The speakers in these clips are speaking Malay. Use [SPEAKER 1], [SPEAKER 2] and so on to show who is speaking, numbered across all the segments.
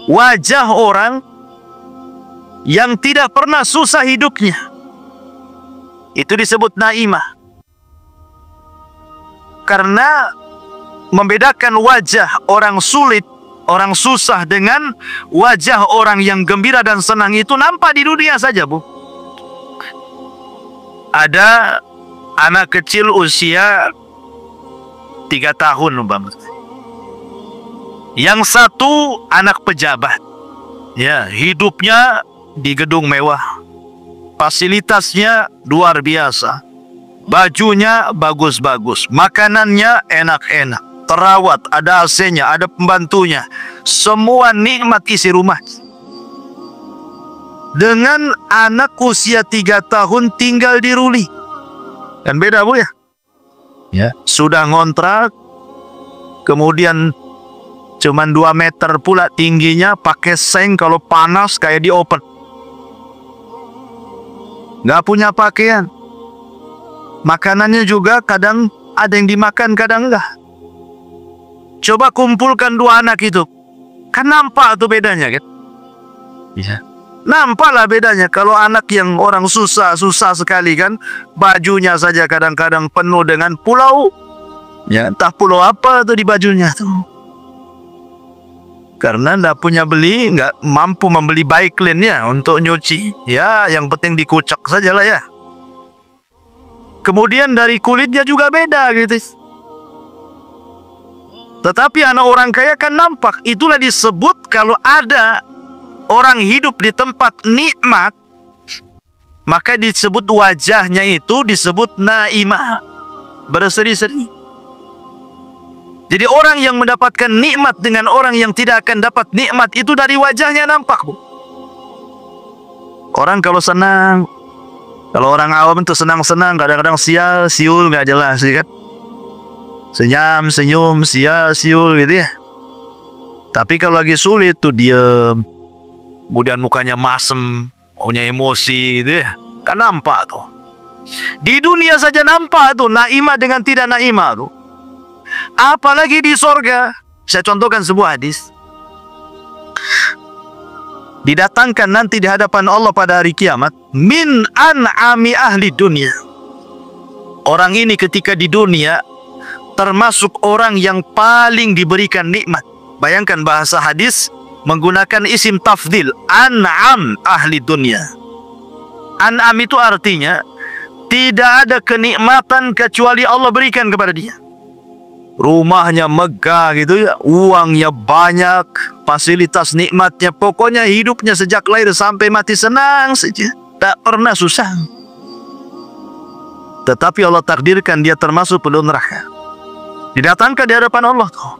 [SPEAKER 1] wajah orang yang tidak pernah susah hidupnya. Itu disebut naimah. Karena membedakan wajah orang sulit, orang susah dengan wajah orang yang gembira dan senang itu nampak di dunia saja, Bu. Ada anak kecil usia 3 tahun, umpama. Yang satu anak pejabat. Ya, hidupnya di gedung mewah. Fasilitasnya luar biasa. Bajunya bagus-bagus, makanannya enak-enak, terawat, ada AC-nya, ada pembantunya. Semua nikmat isi rumah. Dengan anak usia 3 tahun tinggal di Ruli. Kan beda, Bu, ya? Ya, sudah ngontrak, kemudian cuman 2 meter pula tingginya, pakai seng kalau panas kayak di open. Nggak punya pakaian. Makanannya juga kadang ada yang dimakan, kadang enggak. Coba kumpulkan 2 anak itu. Kan nampak tuh bedanya, kan? Iya. Nampaklah bedanya. Kalau anak yang orang susah sekali, kan, bajunya saja kadang-kadang penuh dengan pulau. Ya, entah pulau apa tuh di bajunya tuh. Karena nggak mampu membeli Baiklin-nya untuk nyuci. Ya, yang penting dikucek sajalah ya. Kemudian dari kulitnya juga beda gitu. Tetapi anak orang kaya kan nampak. Itulah disebut kalau ada orang hidup di tempat nikmat, maka disebut wajahnya itu disebut naimah, berseri-seri. Jadi orang yang mendapatkan nikmat dengan orang yang tidak akan dapat nikmat itu dari wajahnya nampak, Bu. Orang kalau senang, kalau orang awam itu senang-senang, kadang-kadang siul nggak jelas, kan? Senyum, siul gitu ya. Tapi kalau lagi sulit tuh diem, kemudian mukanya masem, punya emosi gitu ya. Kan nampak tuh. Di dunia saja nampak tuh naimah dengan tidak naimah tuh. Apalagi di sorga. Saya contohkan sebuah hadis. Didatangkan nanti di hadapan Allah pada hari kiamat min an'ami ahli dunia. Orang ini ketika di dunia termasuk orang yang paling diberikan nikmat. Bayangkan bahasa hadis menggunakan isim tafdil, an'am ahli dunia. An'am itu artinya tidak ada kenikmatan kecuali Allah berikan kepada dia. Rumahnya megah gitu ya, uangnya banyak, fasilitas nikmatnya, pokoknya hidupnya sejak lahir sampai mati senang saja, tak pernah susah. Tetapi Allah takdirkan dia termasuk penduduk neraka. Didatangkan di hadapan Allah tuh.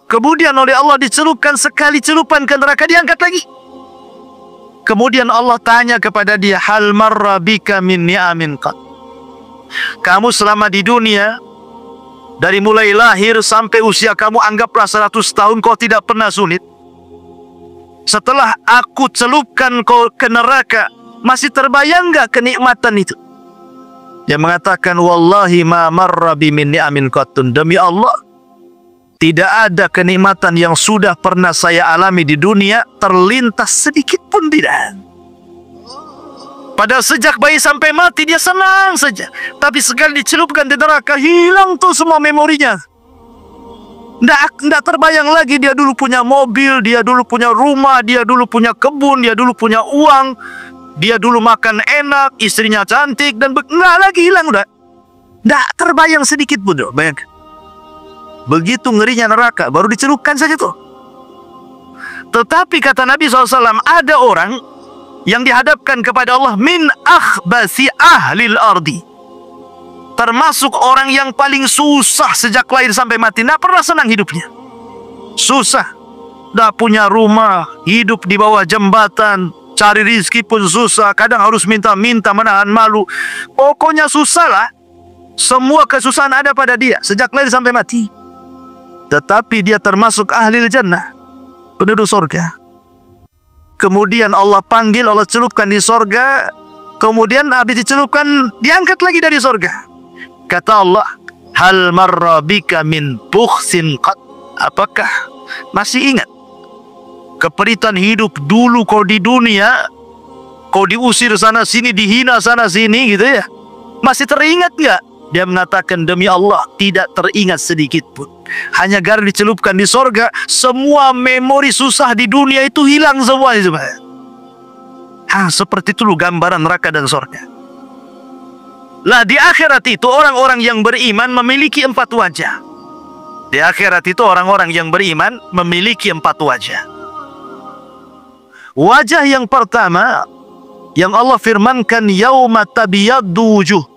[SPEAKER 1] Kemudian oleh Allah dicelupkan sekali celupan ke neraka, diangkat lagi. Kemudian Allah tanya kepada dia, hal marra bika min ni'amin qad. Kamu selama di dunia, dari mulai lahir sampai usia kamu anggaplah 100 tahun, kau tidak pernah sulit. Setelah aku celupkan kau ke neraka, masih terbayang nggak kenikmatan itu? Dia mengatakan, wallahi ma marra bi min ni'amin qattun. Demi Allah, tidak ada kenikmatan yang sudah pernah saya alami di dunia terlintas sedikit pun tidak. Padahal sejak bayi sampai mati dia senang saja. Tapi sekali dicelupkan di neraka, hilang tuh semua memorinya. Nggak terbayang lagi dia dulu punya mobil, dia dulu punya rumah, dia dulu punya kebun, dia dulu punya uang, dia dulu makan enak, istrinya cantik, dan nggak lagi, hilang udah. Nggak terbayang sedikit pun, bayangkan. Begitu ngerinya neraka, baru dicelupkan saja tuh. Tetapi kata Nabi SAW, ada orang yang dihadapkan kepada Allah min akhbasi ahlil ardi, termasuk orang yang paling susah sejak lahir sampai mati, tidak pernah senang hidupnya. Susah, tidak punya rumah, hidup di bawah jembatan, cari rizki pun susah, kadang harus minta-minta, menahan malu. Pokoknya susah lah. Semua kesusahan ada pada dia sejak lahir sampai mati. Tetapi dia termasuk ahli jannah, penduduk surga. Kemudian Allah panggil, Allah celupkan di sorga. Kemudian habis dicelupkan, diangkat lagi dari sorga. Kata Allah, hal marra bika min bukhsin qad. Apakah masih ingat keperitan hidup dulu kau di dunia, kau diusir sana sini, dihina sana sini gitu ya, masih teringat nggak? Dia mengatakan, demi Allah tidak teringat sedikit pun. Hanya gara dicelupkan di sorga, semua memori susah di dunia itu hilang semua. Seperti itu gambaran neraka dan sorga. Lah di akhirat itu orang-orang yang beriman memiliki 4 wajah. Di akhirat itu orang-orang yang beriman memiliki 4 wajah. Wajah yang pertama yang Allah firmankan, yauma tabyaddu wujuh.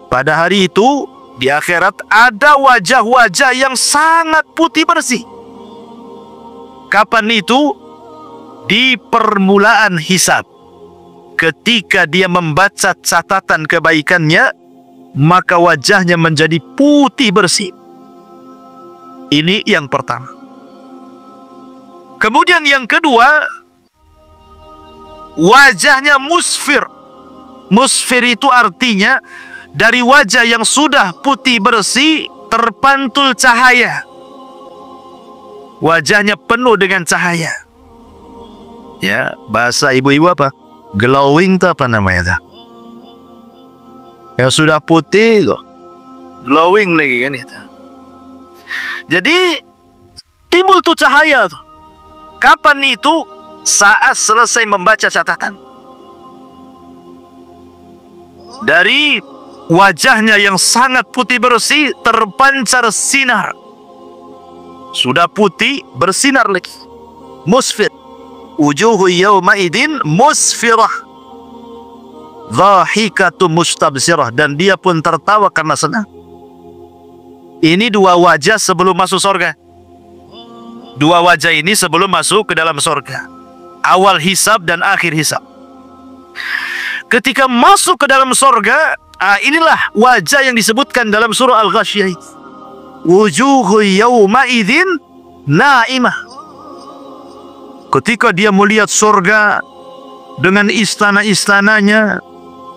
[SPEAKER 1] Pada hari itu di akhirat ada wajah-wajah yang sangat putih bersih. Kapan itu? Di permulaan hisab. Ketika dia membaca catatan kebaikannya, maka wajahnya menjadi putih bersih. Ini yang pertama. Kemudian yang kedua, wajahnya musfir. Musfir itu artinya dari wajah yang sudah putih bersih terpantul cahaya. Wajahnya penuh dengan cahaya. Ya, bahasa ibu-ibu apa? Glowing itu apa namanya dah? Yang sudah putih kok glowing lagi kan itu. Jadi timbul tuh cahaya tuh. Kapan itu? Saat selesai membaca catatan. Dari wajahnya yang sangat putih bersih terpancar sinar. Sudah putih bersinar lagi. Musfir. Wujuhu yawma idin musfirah, dhahikatu mustabsirah. Dan dia pun tertawa karena senang. Ini 2 wajah sebelum masuk surga. 2 wajah ini sebelum masuk ke dalam surga. Awal hisab dan akhir hisab. Ketika masuk ke dalam surga, inilah wajah yang disebutkan dalam surah Al-Ghasyiyah. Wujuhu yawma idin naimah. Ketika dia melihat surga dengan istana-istananya,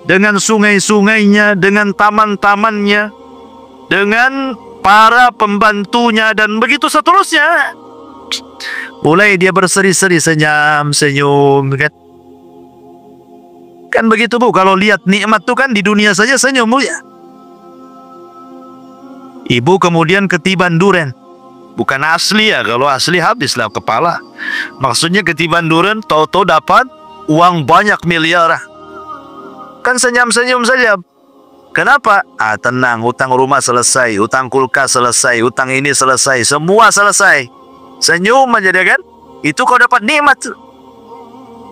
[SPEAKER 1] dengan sungai-sungainya, dengan taman-tamannya, dengan para pembantunya, dan begitu seterusnya, mulai dia berseri-seri, senyum, kan? Kan begitu Bu, kalau lihat nikmat tuh kan di dunia saja senyum Bu ya. Ibu kemudian ketiban duren. Bukan asli ya, kalau asli habislah kepala. Maksudnya ketiban duren, tahu-tahu dapat uang banyak miliaran. Kan senyum-senyum saja. Kenapa? Tenang, utang rumah selesai, utang kulkas selesai, utang ini selesai, semua selesai. Senyum aja dia kan. Itu kau dapat nikmat.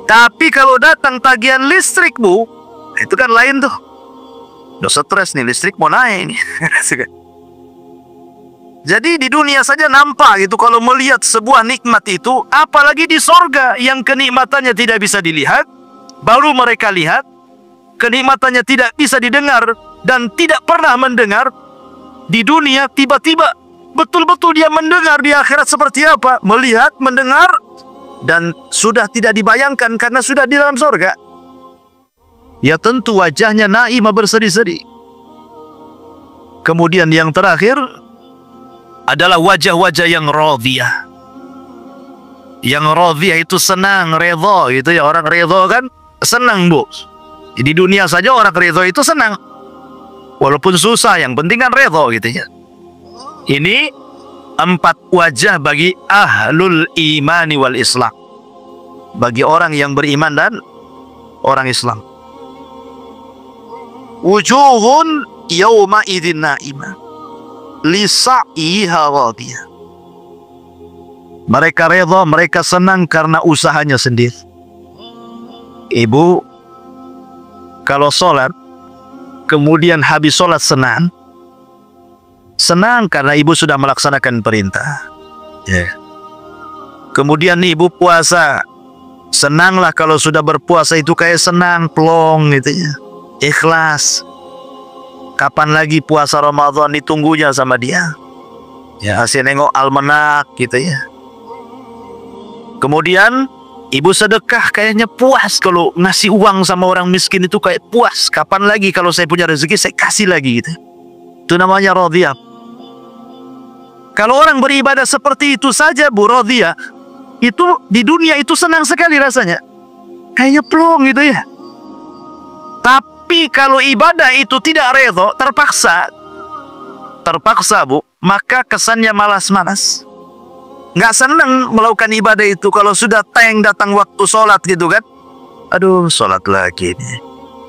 [SPEAKER 1] Tapi kalau datang tagihan listrik Bu, itu kan lain tuh. Udah stres nih, listrik mau naik nih. Jadi di dunia saja nampak gitu kalau melihat sebuah nikmat itu, apalagi di sorga yang kenikmatannya tidak bisa dilihat, baru mereka lihat, kenikmatannya tidak bisa didengar dan tidak pernah mendengar. Di dunia tiba-tiba betul-betul dia mendengar. Di akhirat seperti apa? Melihat, mendengar, dan sudah tidak dibayangkan karena sudah di dalam sorga. Ya tentu wajahnya naimah berseri-seri. Kemudian yang terakhir adalah wajah-wajah yang radhiyah. Yang radhiyah itu senang, redha gitu ya. Orang redha kan senang Bu. Di dunia saja orang redha itu senang. Walaupun susah, yang penting kan redha gitu ya. Ini 4 wajah bagi ahlul imani wal islam. Bagi orang yang beriman dan orang Islam. Wujuhun yawma idzin naimah lisa'iha radiyah. Mereka redha, mereka senang karena usahanya sendiri. Ibu kalau sholat kemudian habis sholat senang karena ibu sudah melaksanakan perintah. Kemudian ibu puasa, senanglah kalau sudah berpuasa itu kayak senang plong gitu ya, ikhlas. Kapan lagi puasa Ramadan ditunggunya sama dia. Ya, asyik nengok almanak gitu ya. Kemudian ibu sedekah kayaknya puas. Kalau ngasih uang sama orang miskin itu kayak puas. Kapan lagi kalau saya punya rezeki saya kasih lagi gitu. Itu namanya radhiyah. Kalau orang beribadah seperti itu saja Bu, radhiyah, itu di dunia itu senang sekali rasanya. Kayaknya plong gitu ya. Tapi kalau ibadah itu tidak redho, terpaksa Bu, maka kesannya malas-malas. Nggak senang melakukan ibadah itu. Kalau sudah datang waktu sholat gitu kan, aduh sholat lagi nih,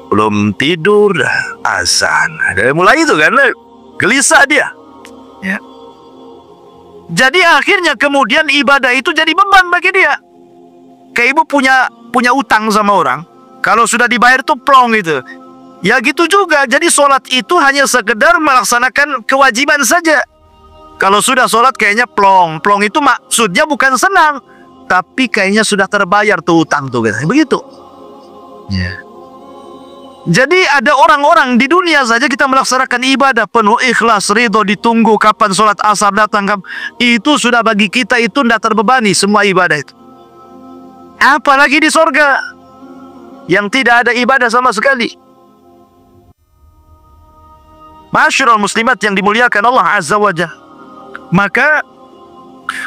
[SPEAKER 1] belum tidur, azan. Dari mulai itu kan, gelisah dia. Ya. Jadi akhirnya kemudian ibadah itu jadi beban bagi dia. Kayak ibu punya utang sama orang, kalau sudah dibayar tuh plong gitu. Ya gitu juga. Jadi sholat itu hanya sekedar melaksanakan kewajiban saja. Kalau sudah sholat kayaknya plong. Plong itu maksudnya bukan senang, tapi kayaknya sudah terbayar tuh utang tuh. Begitu. Ya. Jadi ada orang-orang di dunia saja kita melaksanakan ibadah penuh ikhlas, ridho, ditunggu kapan sholat asar datang. Itu sudah bagi kita itu tidak terbebani semua ibadah itu. Apalagi di sorga yang tidak ada ibadah sama sekali. Masyarul muslimat yang dimuliakan Allah Azza wa Jalla. Maka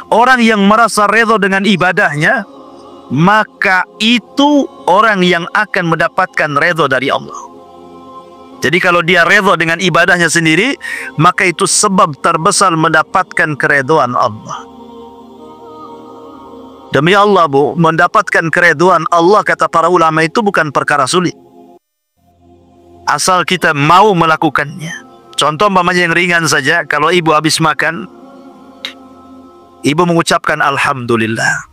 [SPEAKER 1] orang yang merasa redho dengan ibadahnya, maka itu orang yang akan mendapatkan redho dari Allah. Jadi kalau dia redho dengan ibadahnya sendiri, maka itu sebab terbesar mendapatkan keredhoan Allah. Demi Allah Bu, mendapatkan keredhoan Allah kata para ulama itu bukan perkara sulit. Asal kita mau melakukannya. Contoh umpamanya yang ringan saja, kalau ibu habis makan, ibu mengucapkan Alhamdulillah.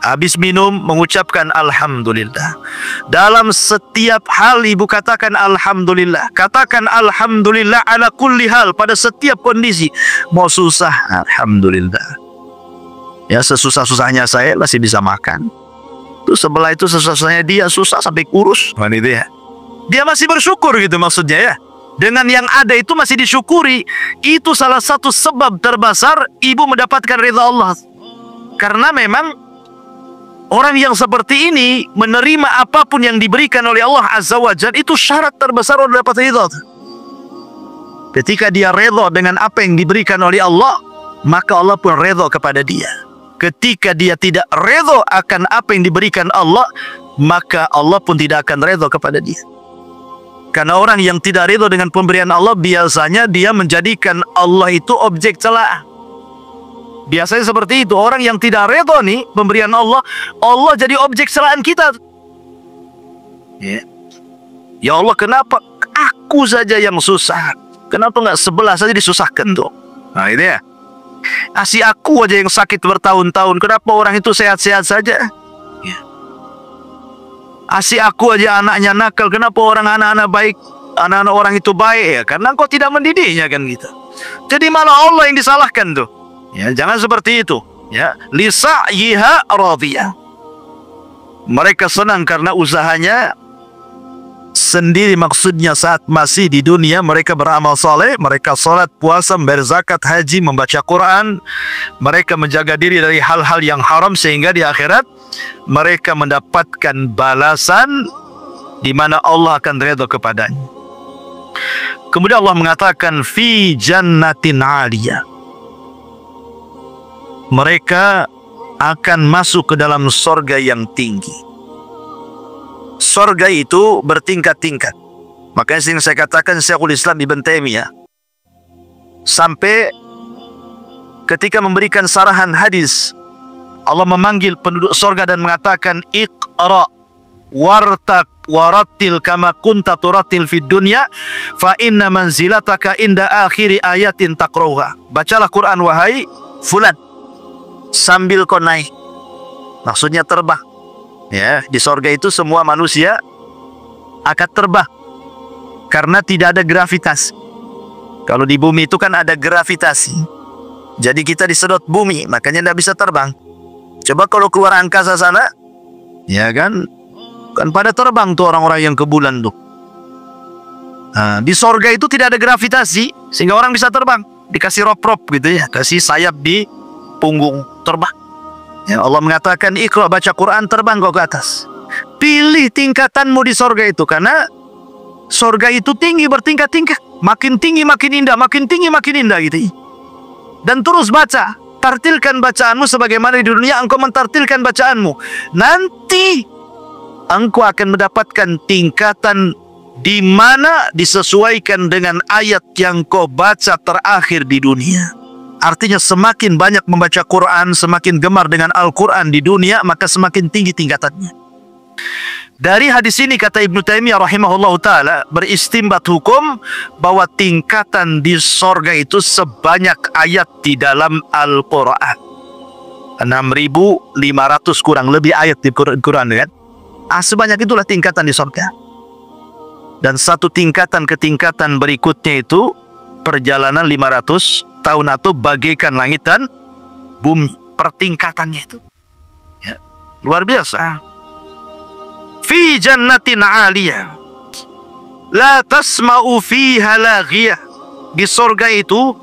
[SPEAKER 1] Habis minum, mengucapkan Alhamdulillah. Dalam setiap hal ibu katakan Alhamdulillah. Katakan Alhamdulillah ala kulli hal, pada setiap kondisi. Mau susah, Alhamdulillah. Ya sesusah-susahnya saya masih bisa makan. Terus sebelah itu sesusahnya dia susah sampai kurus. Dia masih bersyukur gitu maksudnya ya. Dengan yang ada itu masih disyukuri. Itu salah satu sebab terbesar ibu mendapatkan ridha Allah. Karena memang orang yang seperti ini menerima apapun yang diberikan oleh Allah Azza wa Jalla, itu syarat terbesar untuk dapat ridha. Ketika dia ridha dengan apa yang diberikan oleh Allah, maka Allah pun ridha kepada dia. Ketika dia tidak redha akan apa yang diberikan Allah, maka Allah pun tidak akan redha kepada dia. Karena orang yang tidak redha dengan pemberian Allah, biasanya dia menjadikan Allah itu objek celaan. Biasanya seperti itu. Orang yang tidak redha nih pemberian Allah, Allah jadi objek celaan kita. Ya Allah, kenapa aku saja yang susah? Kenapa nggak sebelah saja disusahkan tuh? Nah itu ya. Asih aku aja yang sakit bertahun-tahun, kenapa orang itu sehat-sehat saja? Ya. Asih aku aja anaknya nakal, kenapa orang anak-anak baik, anak-anak orang itu baik? Ya karena engkau tidak mendidiknya kan gitu. Jadi malah Allah yang disalahkan tuh. Ya jangan seperti itu. Ya, lisa'yiha radiyah. Mereka senang karena usahanya sendiri, maksudnya saat masih di dunia mereka beramal saleh, mereka salat, puasa, berzakat, haji, membaca Quran, mereka menjaga diri dari hal-hal yang haram sehingga di akhirat mereka mendapatkan balasan di mana Allah akan redha kepadanya. Kemudian Allah mengatakan fi jannatin 'aliyah. Mereka akan masuk ke dalam sorga yang tinggi. Sorga itu bertingkat-tingkat. Makanya sering saya katakan Syekhul Islam Ibn Taimiyah sampai ketika memberikan sarahan hadis, Allah memanggil penduduk sorga dan mengatakan Iqra wartaq warattil kama kunta turattil fid dunya fa inna manzilataka inda akhiri ayatin taqrauha. Bacalah Quran wahai fulan sambil kau naik. Maksudnya terbang. Ya, di sorga itu semua manusia akan terbang karena tidak ada gravitasi. Kalau di bumi itu kan ada gravitasi. Jadi kita disedot bumi, makanya tidak bisa terbang. Coba kalau keluar angkasa sana, ya kan pada terbang tuh orang-orang yang ke bulan tuh. Nah, di sorga itu tidak ada gravitasi sehingga orang bisa terbang. Dikasih rop-rop gitu ya, kasih sayap di punggung, terbang. Ya, Allah mengatakan Iqra, baca Quran, terbang kau ke atas. Pilih tingkatanmu di sorga itu, karena sorga itu tinggi, bertingkat-tingkat. Makin tinggi makin indah, makin tinggi makin indah gitu. Dan terus baca, tartilkan bacaanmu sebagaimana di dunia engkau mentartilkan bacaanmu. Nanti engkau akan mendapatkan tingkatan di mana disesuaikan dengan ayat yang kau baca terakhir di dunia. Artinya semakin banyak membaca Quran, semakin gemar dengan Al-Quran di dunia, maka semakin tinggi tingkatannya. Dari hadis ini kata Ibnu Taimiyah rahimahullah ta'ala, beristimbat hukum bahwa tingkatan di sorga itu sebanyak ayat di dalam Al-Quran. 6.500 kurang lebih ayat di Quran kan? Sebanyak itulah tingkatan di sorga. Dan satu tingkatan ke tingkatan berikutnya itu perjalanan 500 tahun atau bagaikan langit dan bumi. Pertingkatannya itu ya, luar biasa. Fi jannatin 'aliyah la tasma'u fiha laghiyah. Di sorga itu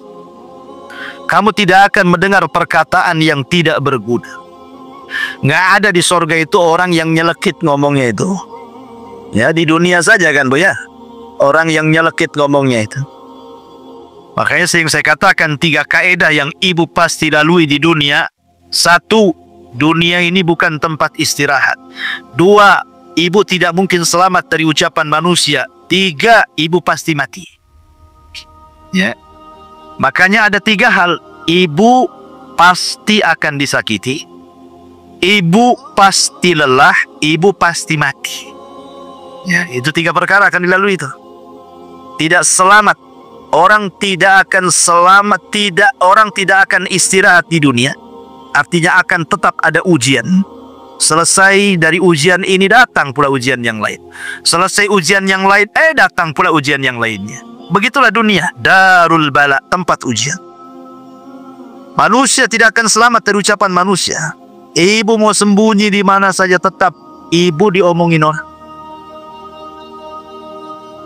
[SPEAKER 1] kamu tidak akan mendengar perkataan yang tidak berguna. Nggak ada di sorga itu orang yang nyelekit ngomongnya itu. Ya, di dunia saja kan Bu ya, orang yang nyelekit ngomongnya itu. Makanya sering saya katakan 3 kaedah yang ibu pasti lalui di dunia. 1, dunia ini bukan tempat istirahat. 2, ibu tidak mungkin selamat dari ucapan manusia. 3, ibu pasti mati. Ya. Makanya ada 3 hal. Ibu pasti akan disakiti, ibu pasti lelah, ibu pasti mati. Ya, itu 3 perkara akan dilalui itu. Tidak selamat. Orang tidak akan selamat, orang tidak akan istirahat di dunia. Artinya akan tetap ada ujian. Selesai dari ujian ini datang pula ujian yang lain. Selesai ujian yang lain, datang pula ujian yang lainnya. Begitulah dunia, darul bala, tempat ujian. Manusia tidak akan selamat dari ucapan manusia. Ibu mau sembunyi di mana saja tetap ibu diomongin orang.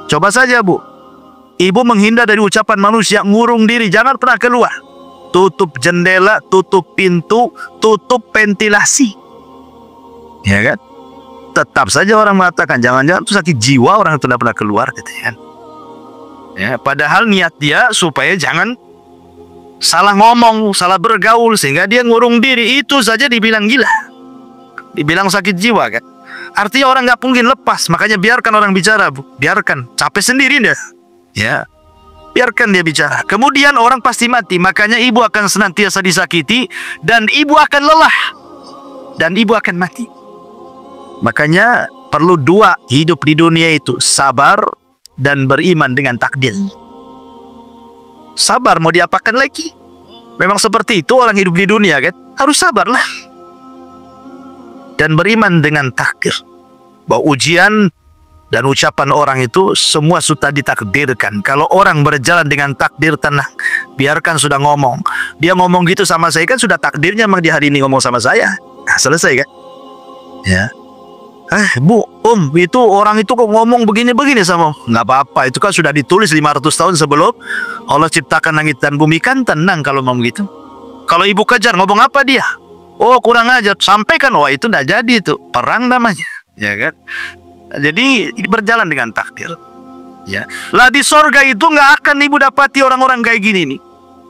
[SPEAKER 1] Coba saja Bu, ibu menghindar dari ucapan manusia, ngurung diri, jangan pernah keluar. Tutup jendela, tutup pintu, tutup ventilasi. Ya kan? Tetap saja orang mengatakan, jangan-jangan itu sakit jiwa orang itu tidak pernah keluar gitu kan. Ya, padahal niat dia supaya jangan salah ngomong, salah bergaul, sehingga dia ngurung diri. Itu saja dibilang gila, dibilang sakit jiwa kan. Artinya orang nggak mungkin lepas. Makanya biarkan orang bicara Bu, biarkan, capek sendiri deh. Ya, biarkan dia bicara. Kemudian orang pasti mati. Makanya ibu akan senantiasa disakiti, dan ibu akan lelah, dan ibu akan mati. Makanya perlu 2 hidup di dunia itu, sabar dan beriman dengan takdir. Sabar mau diapakan lagi? Memang seperti itu orang hidup di dunia kan. Harus sabarlah. Dan beriman dengan takdir, bahwa ujian dan ucapan orang itu semua sudah ditakdirkan. Kalau orang berjalan dengan takdir, tenang, biarkan sudah ngomong. Dia ngomong gitu sama saya kan sudah takdirnya, memang di hari ini ngomong sama saya. Nah, selesai kan? Ya. Bu, itu orang itu kok ngomong begini-begini sama. Nggak apa-apa, itu kan sudah ditulis 500 tahun sebelum Allah ciptakan langit dan bumi, kan tenang kalau ngomong gitu. Kalau ibu kejar, ngomong apa dia? Oh, kurang ajar, sampaikan. Wah, itu nggak jadi, itu perang namanya, ya kan? Jadi berjalan dengan takdir. Ya, lah di sorga itu nggak akan ibu dapati orang-orang kayak gini nih.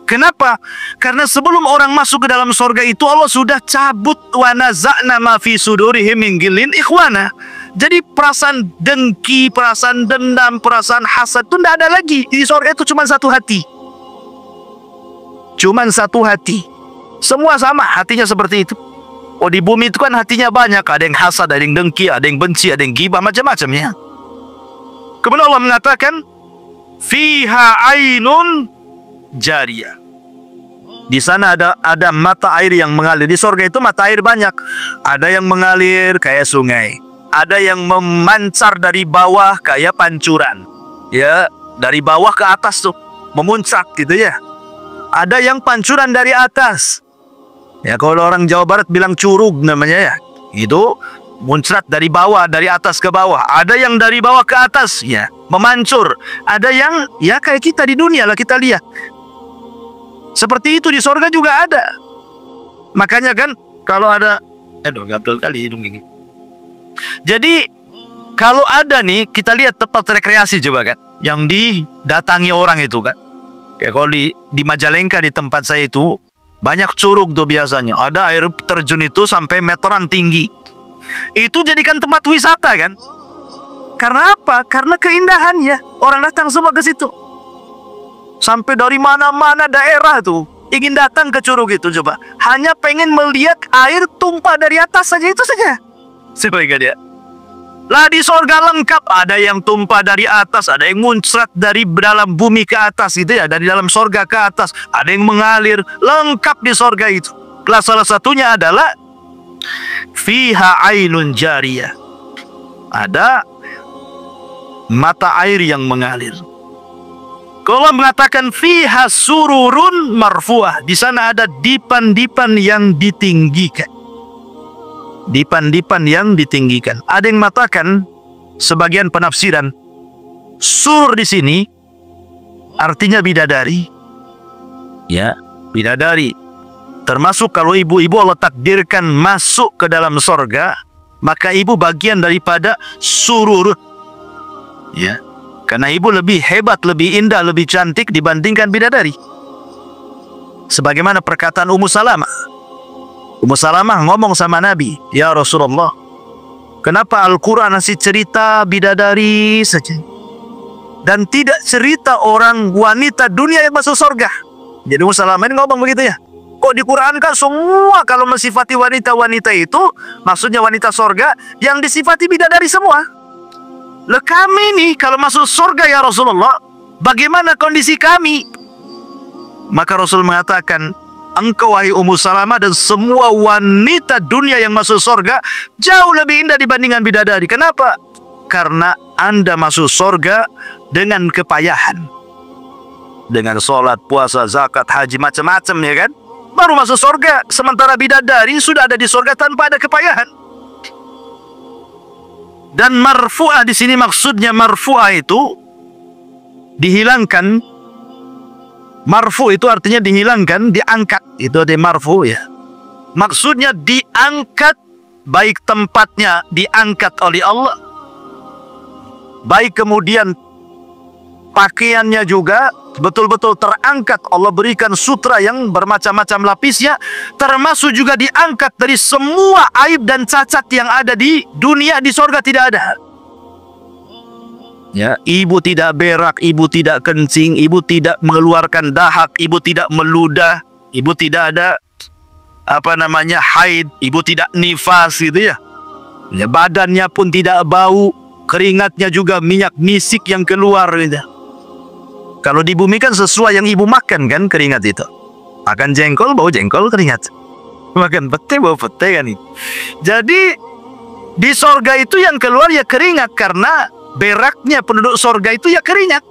[SPEAKER 1] Kenapa? Karena sebelum orang masuk ke dalam sorga itu Allah sudah cabut wa naza'na ma fi sudurihim min ghillin ikhwana. Jadi perasaan dengki, perasaan dendam, perasaan hasad itu tidak ada lagi. Di sorga itu cuma satu hati. Cuma satu hati. Semua sama hatinya seperti itu. Oh, di bumi itu kan hatinya banyak. Ada yang hasad, ada yang dengki, ada yang benci, ada yang ghibah, macam-macamnya. Kemudian Allah mengatakan, fiha ainun jariyah. Di sana ada mata air yang mengalir. Di sorga itu mata air banyak. Ada yang mengalir kayak sungai. Ada yang memancar dari bawah kayak pancuran. Ya, dari bawah ke atas tuh, memuncak gitu ya. Ada yang pancuran dari atas. Ya, kalau orang Jawa Barat bilang curug namanya ya. Itu muncrat dari bawah, dari atas ke bawah. Ada yang dari bawah ke atas, ya, memancur. Ada yang ya kayak kita di dunia lah, kita lihat. Seperti itu di sorga juga ada. Makanya kan kalau ada, gatel kali hidung ini. Jadi kalau ada nih, kita lihat tempat rekreasi coba kan, yang didatangi orang itu kan. Kayak kalau di Majalengka, di tempat saya itu Banyak curug tuh biasanya. Ada air terjun itu sampai meteran tinggi. Itu jadikan tempat wisata kan? Karena apa? Karena keindahannya. Orang datang semua ke situ. Sampai dari mana-mana daerah tuh ingin datang ke curug itu coba. Hanya pengen melihat air tumpah dari atas saja, itu saja. Sebagai dia. Lah di sorga lengkap, ada yang tumpah dari atas, ada yang muncrat dari dalam bumi ke atas gitu ya, dari dalam sorga ke atas, ada yang mengalir, lengkap di sorga itu. Lah salah satunya adalah fiha ainun jariyah. Ada mata air yang mengalir. Kalau mengatakan fiha sururun marfuah, di sana ada dipan-dipan yang ditinggikan. Dipan-dipan yang ditinggikan. Ada yang mengatakan, sebagian penafsiran, sur di sini artinya bidadari. Ya, bidadari. Termasuk kalau ibu-ibu Allah takdirkan masuk ke dalam sorga, maka ibu bagian daripada surur. Ya, karena ibu lebih hebat, lebih indah, lebih cantik dibandingkan bidadari. Sebagaimana perkataan Ummu Salamah. Ummu Salamah ngomong sama Nabi, "Ya Rasulullah, kenapa Al-Quran masih cerita bidadari saja dan tidak cerita orang wanita dunia yang masuk surga?" Jadi Ummu Salamah ini ngomong begitu ya. Kok di Quran kan semua kalau mensifati wanita-wanita itu, maksudnya wanita surga, yang disifati bidadari semua. Lah kami nih kalau masuk surga ya Rasulullah, bagaimana kondisi kami? Maka Rasul mengatakan, engkau wahai Ummu Salamah dan semua wanita dunia yang masuk surga jauh lebih indah dibandingkan bidadari. Kenapa? Karena Anda masuk surga dengan kepayahan. Dengan sholat, puasa, zakat, haji, macam-macam ya kan? Baru masuk surga. Sementara bidadari sudah ada di surga tanpa ada kepayahan. Dan marfu'ah di sini maksudnya marfu'ah itu dihilangkan. Marfu itu artinya dihilangkan, diangkat. Itu ada marfu ya. Maksudnya diangkat, baik tempatnya diangkat oleh Allah, baik kemudian pakaiannya juga betul-betul terangkat. Allah berikan sutra yang bermacam-macam lapisnya, termasuk juga diangkat dari semua aib dan cacat yang ada di dunia. Di sorga tidak ada. Ya, ibu tidak berak, ibu tidak kencing, ibu tidak mengeluarkan dahak, ibu tidak meludah, ibu tidak ada haid, ibu tidak nifas gitu ya. Ya, badannya pun tidak bau, keringatnya juga minyak misik yang keluar gitu. Kalau di bumi kan sesuai yang ibu makan kan keringat itu. Makan jengkol, bau jengkol keringat. Makan pete, bau pete kan itu. Jadi di sorga itu yang keluar ya keringat, karena beraknya penduduk sorga itu ya keringat.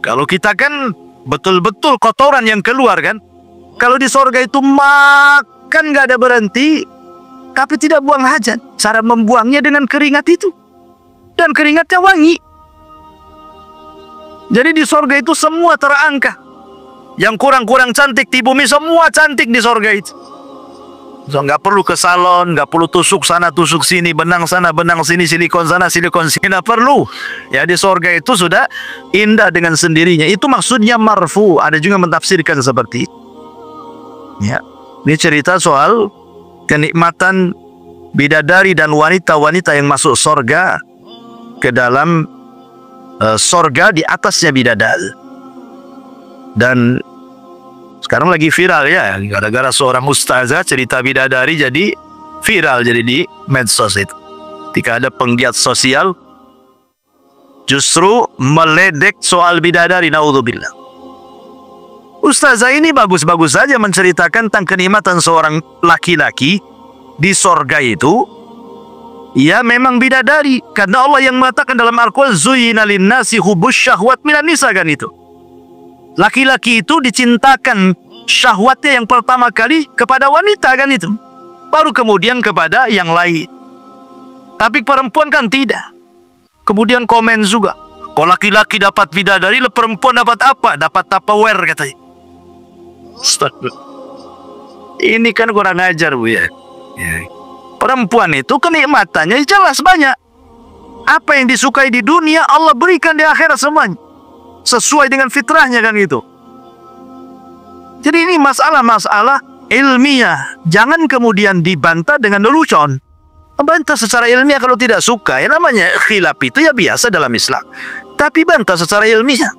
[SPEAKER 1] Kalau kita kan betul-betul kotoran yang keluar kan. Kalau di sorga itu makan nggak ada berhenti, tapi tidak buang hajat. Cara membuangnya dengan keringat itu. Dan keringatnya wangi. Jadi di sorga itu semua terangkat. Yang kurang-kurang cantik di bumi semua cantik di sorga itu. So, nggak perlu ke salon, nggak perlu tusuk sana, tusuk sini, benang sana, benang sini, silikon sana, silikon sini, nggak perlu. Ya di sorga itu sudah indah dengan sendirinya. Itu maksudnya marfu. Ada juga mentafsirkan seperti itu. Ya, ini cerita soal kenikmatan bidadari dan wanita-wanita yang masuk sorga ke dalam sorga di atasnya bidadari. Dan sekarang lagi viral ya, gara-gara seorang ustazah cerita bidadari jadi viral jadi di medsos itu. Ketika ada penggiat sosial justru meledek soal bidadari, naudzubillah. Ustazah ini bagus-bagus saja menceritakan tentang kenikmatan seorang laki-laki di sorga itu. Ya memang bidadari, karena Allah yang mengatakan dalam Al-Quran, zuyyina linnasi hubbus syahwat minan nisa kan itu. Laki-laki itu dicintakan syahwatnya yang pertama kali kepada wanita kan itu. Baru kemudian kepada yang lain. Tapi perempuan kan tidak. Kemudian komen juga. Kalau laki-laki dapat bidadari, perempuan dapat apa? Dapat Tupperware katanya. Astagfirullah. Ini kan kurang ajar bu ya. Perempuan itu kenikmatannya jelas banyak. Apa yang disukai di dunia Allah berikan di akhirat semuanya. Sesuai dengan fitrahnya kan gitu. Jadi ini masalah-masalah ilmiah. Jangan kemudian dibantah dengan lelucon. Bantah secara ilmiah kalau tidak suka. Ya namanya khilaf itu ya biasa dalam Islam. Tapi bantah secara ilmiah.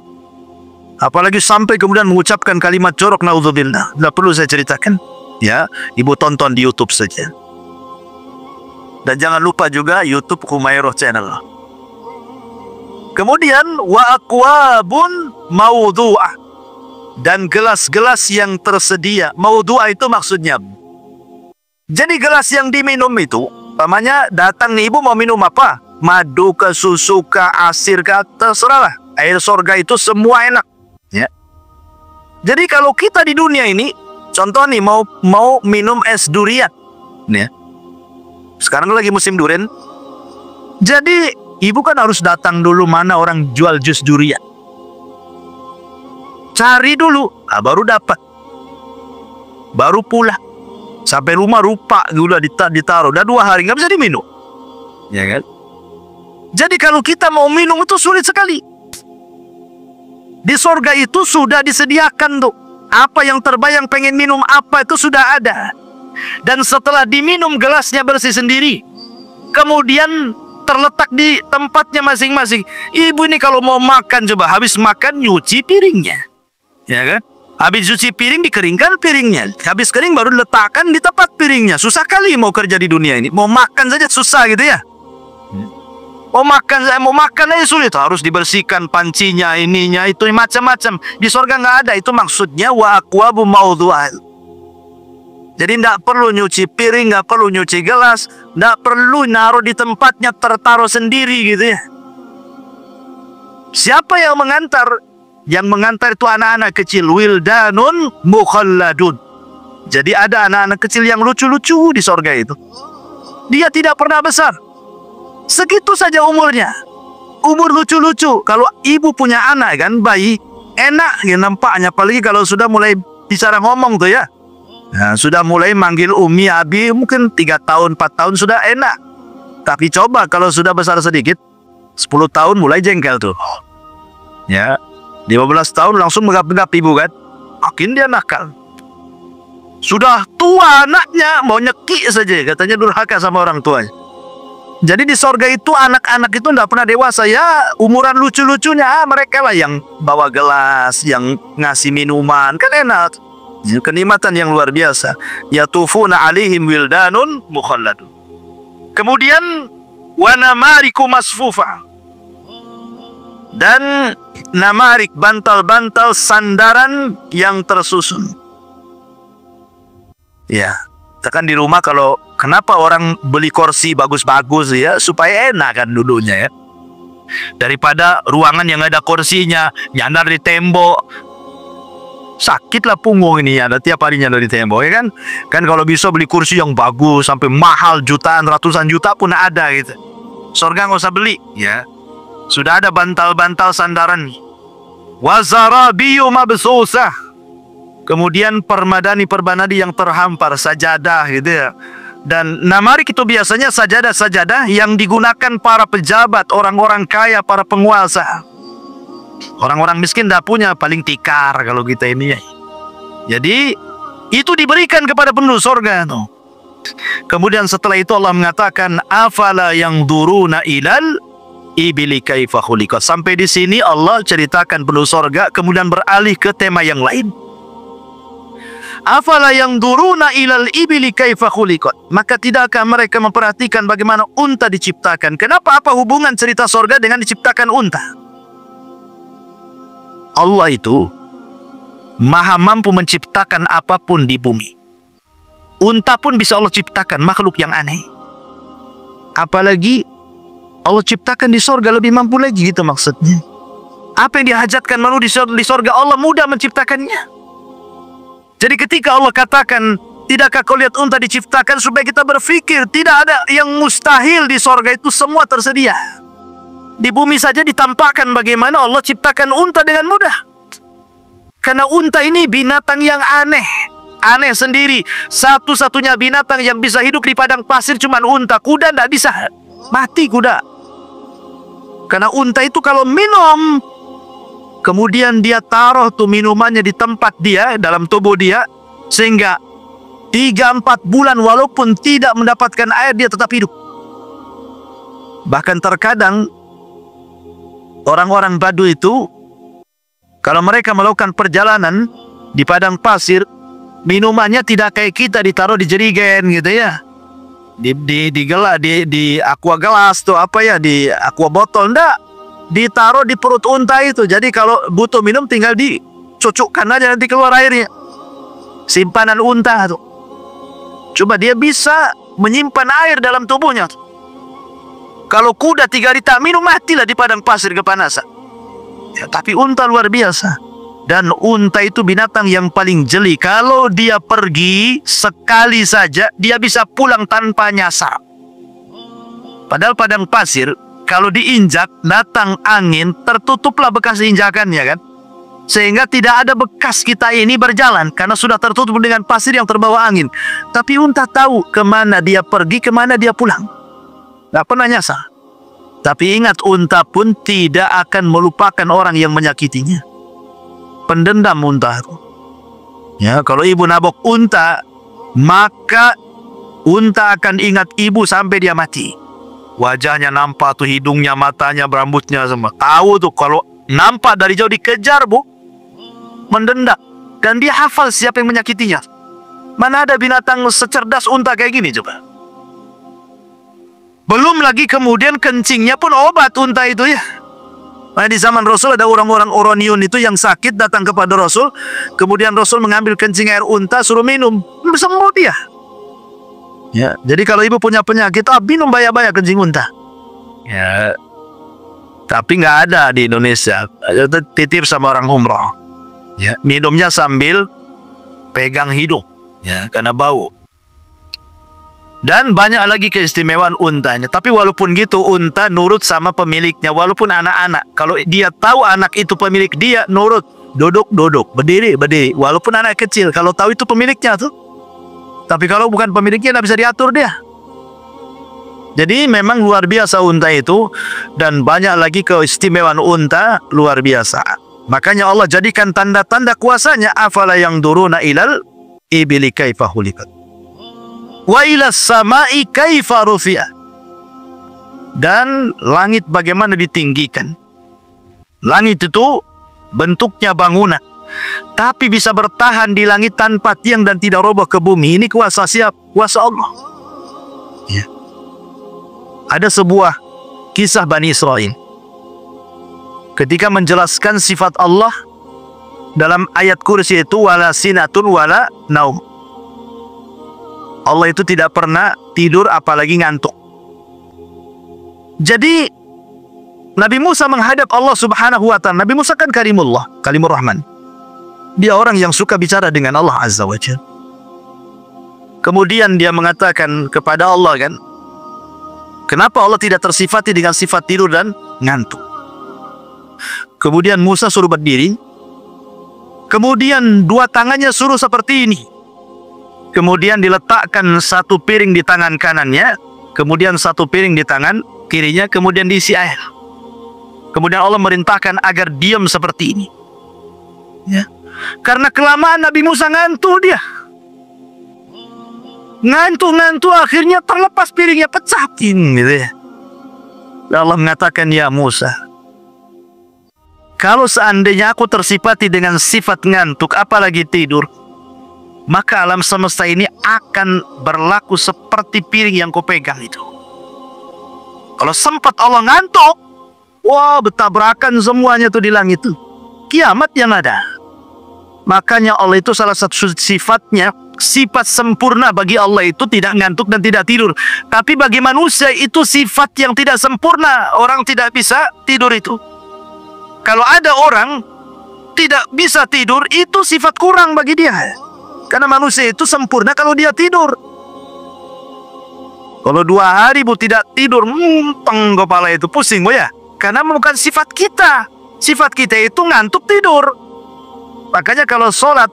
[SPEAKER 1] Apalagi sampai kemudian mengucapkan kalimat jorok, naudzubillah. Tidak perlu saya ceritakan. Ya, ibu tonton di YouTube saja. Dan jangan lupa juga YouTube Humairah Channel. Kemudian wa aqwabun maudhu'ah, dan gelas-gelas yang tersedia. Maudhu'ah itu maksudnya, jadi gelas yang diminum itu, namanya datang nih ibu mau minum apa? Madu ke, susu ke, asir ke, terserah lah. Air surga itu semua enak. Ya. Jadi kalau kita di dunia ini, contoh nih mau minum es durian, ya. Sekarang lagi musim durian. Jadi ibu kan harus datang dulu mana orang jual jus durian. Cari dulu, baru dapat. Baru pulang. Sampai rumah rupa gula ditaruh. Udah 2 hari nggak bisa diminum. Ya kan? Jadi kalau kita mau minum itu sulit sekali. Di sorga itu sudah disediakan tuh. Apa yang terbayang pengen minum apa itu sudah ada. Dan setelah diminum gelasnya bersih sendiri. Kemudian terletak di tempatnya masing-masing. Ibu ini kalau mau makan, coba habis makan nyuci piringnya. Ya kan? Habis cuci piring dikeringkan piringnya. Habis kering baru letakkan di tempat piringnya. Susah kali mau kerja di dunia ini. Mau makan saja susah gitu ya. Mau makan aja sulit. Harus dibersihkan pancinya, ininya, itu macam-macam. Di surga nggak ada. Itu maksudnya wa aqwabu maudhu'ah. Jadi tidak perlu nyuci piring, nggak perlu nyuci gelas, tidak perlu naruh di tempatnya tertaruh sendiri gitu ya. Siapa yang mengantar? Yang mengantar itu anak-anak kecil, wildanun mukhalladun. Jadi ada anak-anak kecil yang lucu-lucu di sorga itu. Dia tidak pernah besar. Segitu saja umurnya. Umur lucu-lucu. Kalau ibu punya anak kan, bayi, enak ya nampaknya. Apalagi kalau sudah mulai bicara ngomong tuh ya. Nah, sudah mulai manggil umi, abi, mungkin 3 tahun, 4 tahun sudah enak. Tapi coba kalau sudah besar sedikit, 10 tahun mulai jengkel tuh. Ya, 15 tahun langsung megap-megap ibu kan. Makin dia nakal. Sudah tua anaknya, mau nyekik saja. Katanya durhaka sama orang tuanya. Jadi di sorga itu anak-anak itu tidak pernah dewasa. Ya, umuran lucu-lucunya mereka lah yang bawa gelas, yang ngasih minuman. Kan enak. Kenikmatan yang luar biasa. Yatufuna alaihim wildanun mukhalladun. Kemudian wa namariku masfufa. Dan namarik, bantal-bantal sandaran yang tersusun. Ya, tekan di rumah kalau kenapa orang beli kursi bagus-bagus ya, supaya enak kan duduknya ya. Daripada ruangan yang ada kursinya nyandar di tembok. Sakitlah punggung ini ya, tiap harinya dari tembok ya kan. Kan kalau bisa beli kursi yang bagus sampai mahal jutaan, ratusan juta pun ada gitu. Surga nggak usah beli ya. Sudah ada bantal-bantal sandaran. Wazarabiyu mabsusah. Kemudian permadani yang terhampar, sajadah gitu ya. Dan namarik itu biasanya sajadah-sajadah yang digunakan para pejabat, orang-orang kaya, para penguasa. Orang-orang miskin tidak punya, paling tikar kalau kita ini ya. Jadi itu diberikan kepada penduduk surga tuh. Kemudian setelah itu Allah mengatakan afala yang duruna ilal ibili kaifa khuliqat. Sampai di sini Allah ceritakan penduduk surga, kemudian beralih ke tema yang lain. Afala yang duruna ilal ibili kaifa khuliqat. Maka tidakkah mereka memperhatikan bagaimana unta diciptakan? Kenapa, apa hubungan cerita surga dengan diciptakan unta? Allah itu maha mampu menciptakan apapun di bumi. Unta pun bisa Allah ciptakan, makhluk yang aneh. Apalagi Allah ciptakan di sorga lebih mampu lagi, gitu maksudnya. Apa yang dihajatkan manusia di sorga, Allah mudah menciptakannya. Jadi ketika Allah katakan, tidakkah kau lihat unta diciptakan, supaya kita berpikir tidak ada yang mustahil di sorga, itu semua tersedia. Di bumi saja ditampakkan bagaimana Allah ciptakan unta dengan mudah. Karena unta ini binatang yang aneh. Aneh sendiri. Satu-satunya binatang yang bisa hidup di padang pasir cuma unta. Kuda tidak bisa. Mati kuda. Karena unta itu kalau minum, kemudian dia taruh tuh minumannya di tempat dia, dalam tubuh dia, sehingga 3-4 bulan walaupun tidak mendapatkan air, dia tetap hidup. Bahkan terkadang orang-orang Badu itu, kalau mereka melakukan perjalanan di padang pasir, minumannya tidak kayak kita ditaruh di jerigen gitu ya, di aqua gelas tuh apa ya, di aqua botol, enggak, ditaruh di perut unta itu. Jadi kalau butuh minum tinggal dicucukkan aja, nanti keluar airnya. Simpanan unta tuh. Coba dia bisa menyimpan air dalam tubuhnya tuh. Kalau kuda 3 hari tak minum, matilah di padang pasir kepanasan. Ya, tapi unta luar biasa. Dan unta itu binatang yang paling jeli. Kalau dia pergi sekali saja, dia bisa pulang tanpa nyasar. Padahal padang pasir, kalau diinjak, datang angin, tertutuplah bekas injakannya kan. Sehingga tidak ada bekas kita ini berjalan, karena sudah tertutup dengan pasir yang terbawa angin. Tapi unta tahu kemana dia pergi, kemana dia pulang. Tidak pernah nyasar. Tapi ingat, unta pun tidak akan melupakan orang yang menyakitinya. Pendendam unta itu. Ya, kalau ibu nabok unta, maka unta akan ingat ibu sampai dia mati. Wajahnya nampak tuh, hidungnya, matanya, rambutnya semua. Tahu tuh kalau nampak dari jauh dikejar, bu, mendendam. Dan dia hafal siapa yang menyakitinya. Mana ada binatang secerdas unta kayak gini coba. Belum lagi kemudian kencingnya pun obat unta itu ya. Nah, di zaman Rasul ada orang-orang Oroniun itu yang sakit datang kepada Rasul. Kemudian Rasul mengambil kencing air unta, suruh minum. Sembuh dia. Ya, jadi kalau ibu punya penyakit, minum baya-baya kencing unta. Ya, tapi nggak ada di Indonesia. Titip sama orang umroh. Ya, minumnya sambil pegang hidung. Ya, karena bau. Dan banyak lagi keistimewaan untanya. Tapi walaupun gitu, unta nurut sama pemiliknya. Walaupun anak-anak, kalau dia tahu anak itu pemilik dia, nurut. Duduk, berdiri. Walaupun anak kecil, kalau tahu itu pemiliknya tuh. Tapi kalau bukan pemiliknya, tidak bisa diatur dia. Jadi memang luar biasa unta itu. Dan banyak lagi keistimewaan unta luar biasa. Makanya Allah jadikan tanda-tanda kuasanya. Afala yang duruna ilal ibili kaifa hulikat. Wa ilas samai kaifa rufi'ah. Dan langit bagaimana ditinggikan. Langit itu bentuknya bangunan, tapi bisa bertahan di langit tanpa tiang dan tidak roboh ke bumi. Ini kuasa siapa? Kuasa Allah. Ya. Ada sebuah kisah Bani Israel. Ketika menjelaskan sifat Allah dalam ayat kursi itu, wala sinatun wala naum. Allah itu tidak pernah tidur apalagi ngantuk. Jadi Nabi Musa menghadap Allah subhanahu wa ta'ala. Nabi Musa kan kalimullah, kalimur rahman. Dia orang yang suka bicara dengan Allah azza wa jalla. Kemudian dia mengatakan kepada Allah kan, kenapa Allah tidak tersifati dengan sifat tidur dan ngantuk? Kemudian Musa suruh berdiri. Kemudian 2 tangannya suruh seperti ini. Kemudian diletakkan 1 piring di tangan kanannya, kemudian 1 piring di tangan kirinya, kemudian diisi air. Kemudian Allah merintahkan agar diam seperti ini. Ya. Karena kelamaan Nabi Musa ngantuk dia. Ngantuk, akhirnya terlepas piringnya, pecah gitu ya. Allah mengatakan, ya Musa, kalau seandainya aku tersifati dengan sifat ngantuk, apalagi tidur, maka alam semesta ini akan berlaku seperti piring yang kau pegang itu. Kalau sempat Allah ngantuk, wah, bertabrakan semuanya tuh di langit itu. Kiamat yang ada. Makanya Allah itu salah satu sifatnya, sifat sempurna bagi Allah itu tidak ngantuk dan tidak tidur. Tapi bagi manusia itu sifat yang tidak sempurna. Orang tidak bisa tidur itu. Kalau ada orang tidak bisa tidur, itu sifat kurang bagi dia. Karena manusia itu sempurna kalau dia tidur. Kalau 2 hari bu tidak tidur, kepala itu pusing bu ya. Karena bukan sifat kita. Sifat kita itu ngantuk tidur. Makanya kalau sholat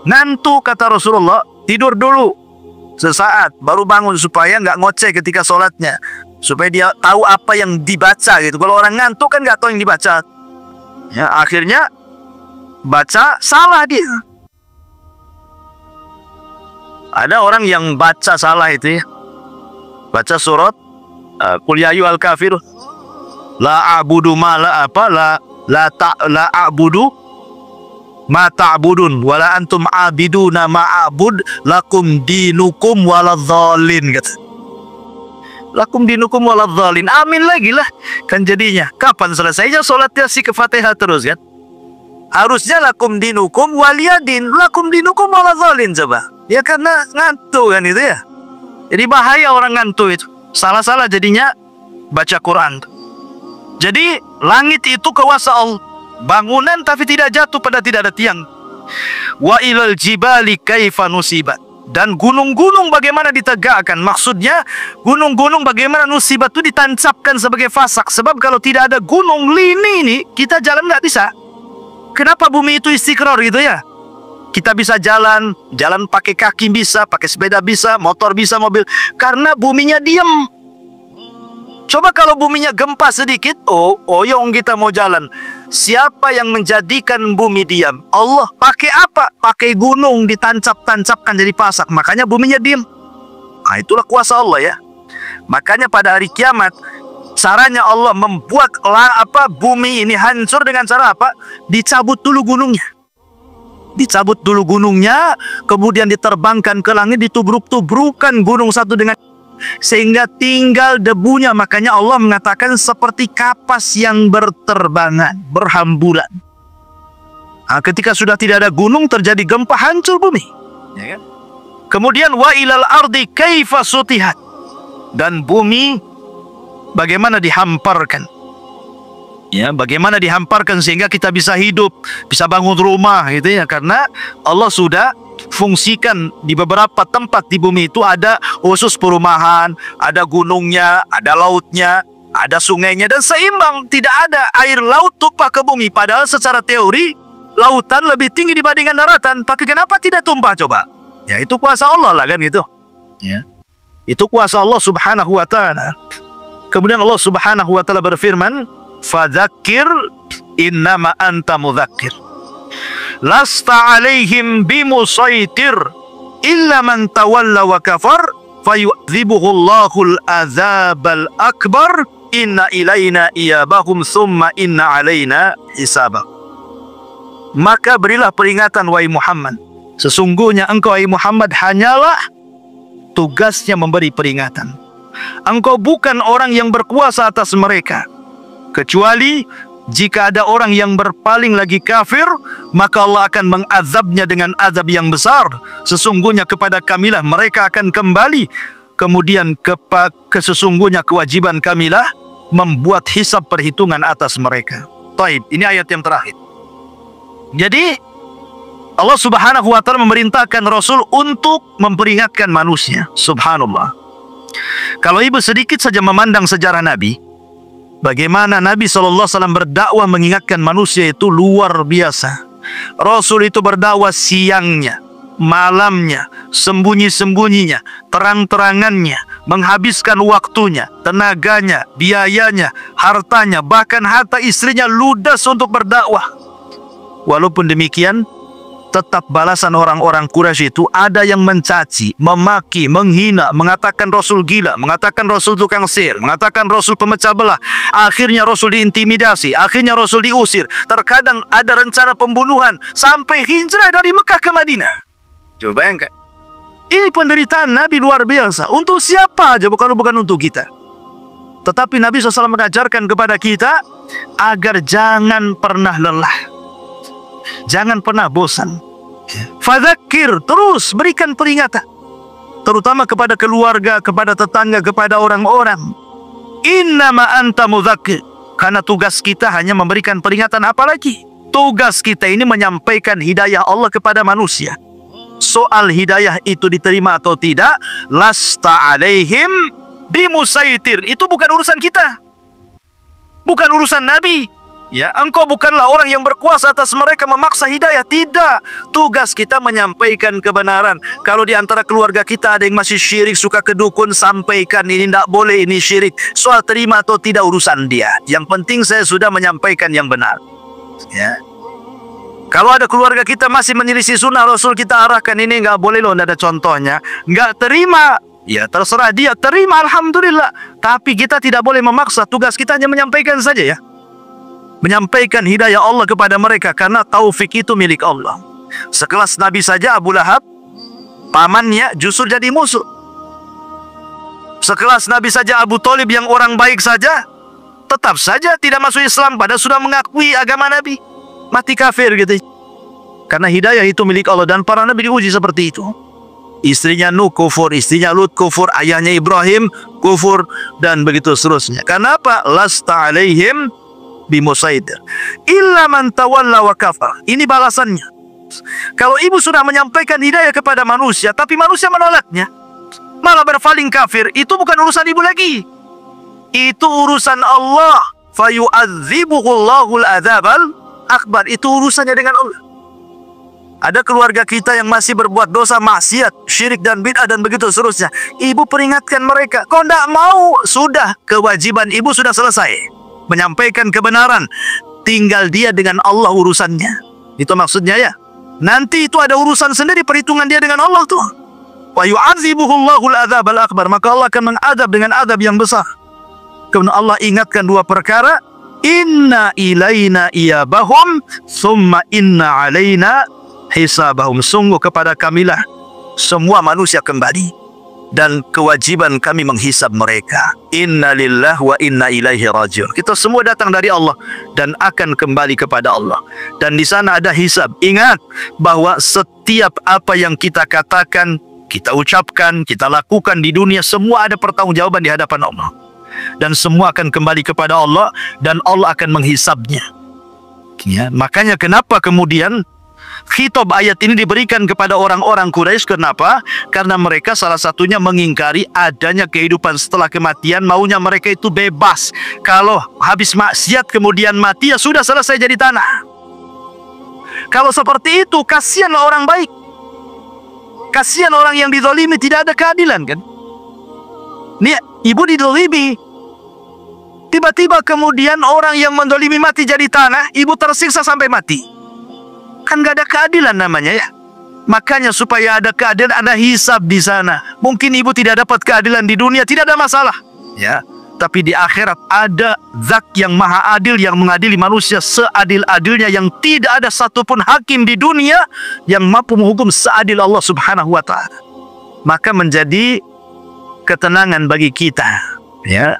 [SPEAKER 1] ngantuk, kata Rasulullah, tidur dulu sesaat baru bangun, supaya nggak ngoceh ketika sholatnya, supaya dia tahu apa yang dibaca gitu. Kalau orang ngantuk kan nggak tahu yang dibaca. Ya, akhirnya baca salah dia. Ada orang yang baca salah itu ya. Baca surat Qul ya ayyuhal kafirun. La a'budu ma la apa la a'budu ma ta'budun wala antum abiduna ma a'bud lakum dinukum waladzalin kata. Lakum dinukum waladzalin. Amin lagi lah. Kan jadinya kapan selesainya salatnya si ke Fatihah terus kan? Harusnya lakum dinukum waliyadin, lakum dinukum waladzalin coba. Ya karena ngantuk kan itu ya. Jadi bahaya orang ngantuk itu. Salah-salah jadinya baca Quran. Jadi langit itu kuasa Allah. Bangunan tapi tidak jatuh pada tidak ada tiang. Wa ilal jibali kaifa nusibat. Dan gunung-gunung bagaimana ditegakkan. Maksudnya gunung-gunung bagaimana nusibat itu ditancapkan sebagai fasak. Sebab kalau tidak ada gunung lini ini, kita jalan nggak bisa. Kenapa bumi itu istiqrar gitu ya? Kita bisa jalan pakai kaki bisa, pakai sepeda bisa, motor bisa, mobil. Karena buminya diam. Coba kalau buminya gempa sedikit, oyong kita mau jalan. Siapa yang menjadikan bumi diam? Allah. Pakai apa? Pakai gunung ditancap-tancapkan jadi pasak. Makanya buminya diam. Nah, itulah kuasa Allah ya. Makanya pada hari kiamat, caranya Allah membuat bumi ini hancur dengan cara apa? Dicabut dulu gunungnya. Dicabut dulu gunungnya, kemudian diterbangkan ke langit, ditubruk-tubrukan gunung satu dengan sehingga tinggal debunya. Makanya Allah mengatakan seperti kapas yang berterbangan, berhamburan. Nah, ketika sudah tidak ada gunung, terjadi gempa, hancur bumi. Ya kan? Kemudian wa ilal ardi kaifa sutihat. Dan bumi bagaimana dihamparkan. Ya, bagaimana dihamparkan sehingga kita bisa hidup, bisa bangun rumah gitu ya. Karena Allah sudah fungsikan di beberapa tempat di bumi itu ada khusus perumahan, ada gunungnya, ada lautnya, ada sungainya dan seimbang. Tidak ada air laut tumpah ke bumi. Padahal secara teori lautan lebih tinggi dibandingkan daratan. Tapi kenapa tidak tumpah coba? Ya itu kuasa Allah lah kan gitu. Ya. Itu kuasa Allah Subhanahu wa taala. Kemudian Allah Subhanahu wa taala berfirman, "Fadzakir innama anta mudzakir. Lasta 'alaihim bimusaitir illa man tawalla wa kafar fayu'dzibuhu Allahul adzabal akbar inna ilaina iyabahum summa inna alaina hisabah." Maka berilah peringatan wahai Muhammad. Sesungguhnya engkau wahai Muhammad hanyalah tugasnya memberi peringatan. Engkau bukan orang yang berkuasa atas mereka. Kecuali jika ada orang yang berpaling lagi kafir, maka Allah akan mengazabnya dengan azab yang besar. Sesungguhnya kepada kamilah mereka akan kembali. Kemudian sesungguhnya kewajiban kamilah membuat hisab perhitungan atas mereka. Taib, ini ayat yang terakhir. Jadi Allah Subhanahu wa taala memerintahkan Rasul untuk memperingatkan manusia. Subhanallah. Kalau ibu sedikit saja memandang sejarah Nabi, bagaimana Nabi SAW berdakwah mengingatkan manusia itu luar biasa. Rasul itu berdakwah siangnya, malamnya, sembunyi-sembunyinya, terang-terangannya, menghabiskan waktunya, tenaganya, biayanya, hartanya, bahkan harta istrinya ludas untuk berdakwah. Walaupun demikian, tetap balasan orang-orang Quraisy itu ada yang mencaci, memaki, menghina, mengatakan Rasul gila, mengatakan Rasul tukang sihir, mengatakan Rasul pemecah belah. Akhirnya Rasul diintimidasi, akhirnya Rasul diusir. Terkadang ada rencana pembunuhan sampai hijrah dari Mekah ke Madinah. Coba bayangkan. Ini penderitaan Nabi luar biasa. Untuk siapa aja, bukan untuk kita. Tetapi Nabi SAW mengajarkan kepada kita agar jangan pernah lelah. Jangan pernah bosan. Fadzakir, terus berikan peringatan. Terutama kepada keluarga, kepada tetangga, kepada orang-orang. Innama anta mudzakir. Karena tugas kita hanya memberikan peringatan, apalagi tugas kita ini menyampaikan hidayah Allah kepada manusia. Soal hidayah itu diterima atau tidak, lasta alaihim bimusaitir. Itu bukan urusan kita. Bukan urusan Nabi. Ya, engkau bukanlah orang yang berkuasa atas mereka memaksa hidayah. Tidak. Tugas kita menyampaikan kebenaran. Kalau di antara keluarga kita ada yang masih syirik, suka ke dukun, sampaikan ini tidak boleh, ini syirik. Soal terima atau tidak urusan dia. Yang penting saya sudah menyampaikan yang benar. Ya. Kalau ada keluarga kita masih menyelisih sunnah Rasul, kita arahkan ini nggak boleh loh, nggak ada contohnya. Nggak terima, ya terserah dia. Terima, alhamdulillah. Tapi kita tidak boleh memaksa. Tugas kita hanya menyampaikan saja ya. Menyampaikan hidayah Allah kepada mereka, karena taufik itu milik Allah. Sekelas Nabi saja Abu Lahab, pamannya justru jadi musuh. Sekelas Nabi saja Abu Thalib yang orang baik saja, tetap saja tidak masuk Islam, padahal sudah mengakui agama Nabi. Mati kafir gitu. Karena hidayah itu milik Allah, dan para Nabi diuji seperti itu. Istrinya Nuh kufur, istrinya Lut kufur, ayahnya Ibrahim kufur, dan begitu seterusnya. Kenapa? Lasta alaihim bimusaidir illa man tawalla wa kafar. Ini balasannya. Kalau ibu sudah menyampaikan hidayah kepada manusia, tapi manusia menolaknya, malah berpaling kafir, itu bukan urusan ibu lagi. Itu urusan Allah. Fayu'adzibuhullahul adzabal akbar. Itu urusannya dengan Allah. Ada keluarga kita yang masih berbuat dosa, maksiat, syirik dan bid'ah dan begitu seterusnya. Ibu peringatkan mereka. Kau tidak mau, sudah, kewajiban ibu sudah selesai. Menyampaikan kebenaran. Tinggal dia dengan Allah urusannya. Itu maksudnya ya. Nanti itu ada urusan sendiri, perhitungan dia dengan Allah tuh. Wa yu'adzibuhullahul adzabal akbar. Maka Allah akan mengadab dengan adab yang besar. Kemudian Allah ingatkan dua perkara. Inna ilaina iyabahum summa inna alaina hisabahum. Sungguh kepada kamilah semua manusia kembali, dan kewajiban kami menghisab mereka. Inna lillahi wa inna ilaihi raji'un. Kita semua datang dari Allah dan akan kembali kepada Allah. Dan di sana ada hisab. Ingat bahwa setiap apa yang kita katakan, kita ucapkan, kita lakukan di dunia, semua ada pertanggungjawaban di hadapan Allah. Dan semua akan kembali kepada Allah, dan Allah akan menghisabnya. Ya, makanya kenapa kemudian khitab ayat ini diberikan kepada orang-orang Quraisy? Kenapa? Karena mereka salah satunya mengingkari adanya kehidupan setelah kematian. Maunya mereka itu bebas. Kalau habis maksiat kemudian mati, ya sudah selesai jadi tanah. Kalau seperti itu, kasihan orang baik. Kasihan orang yang dizalimi, tidak ada keadilan kan? Nih, ibu didolimi. Tiba-tiba kemudian orang yang mendolimi mati jadi tanah, ibu tersiksa sampai mati. Kan gak ada keadilan namanya ya. Makanya supaya ada keadilan, ada hisab di sana. Mungkin ibu tidak dapat keadilan di dunia, tidak ada masalah ya. Tapi di akhirat ada zat yang maha adil, yang mengadili manusia seadil-adilnya, yang tidak ada satupun hakim di dunia yang mampu menghukum seadil Allah subhanahu wa ta'ala. Maka menjadi ketenangan bagi kita ya.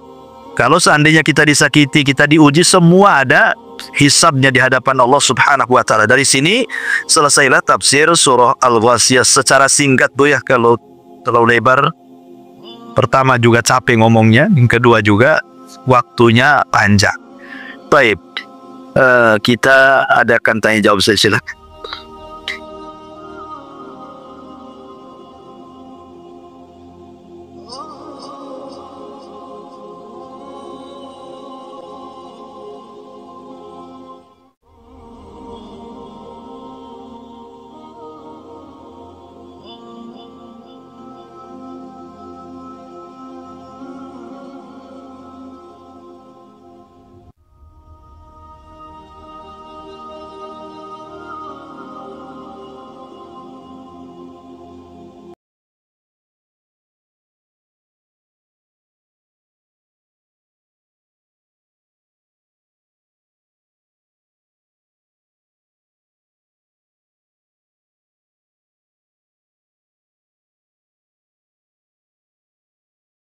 [SPEAKER 1] Kalau seandainya kita disakiti, kita diuji, semua ada hisabnya di hadapan Allah subhanahu wa ta'ala. Dari sini selesailah tafsir surah Al-Ghashiyah secara singkat tuh ya. Kalau terlalu lebar, pertama juga capek ngomongnya, yang kedua juga waktunya panjang. Baik, kita adakan tanya jawab, silakan.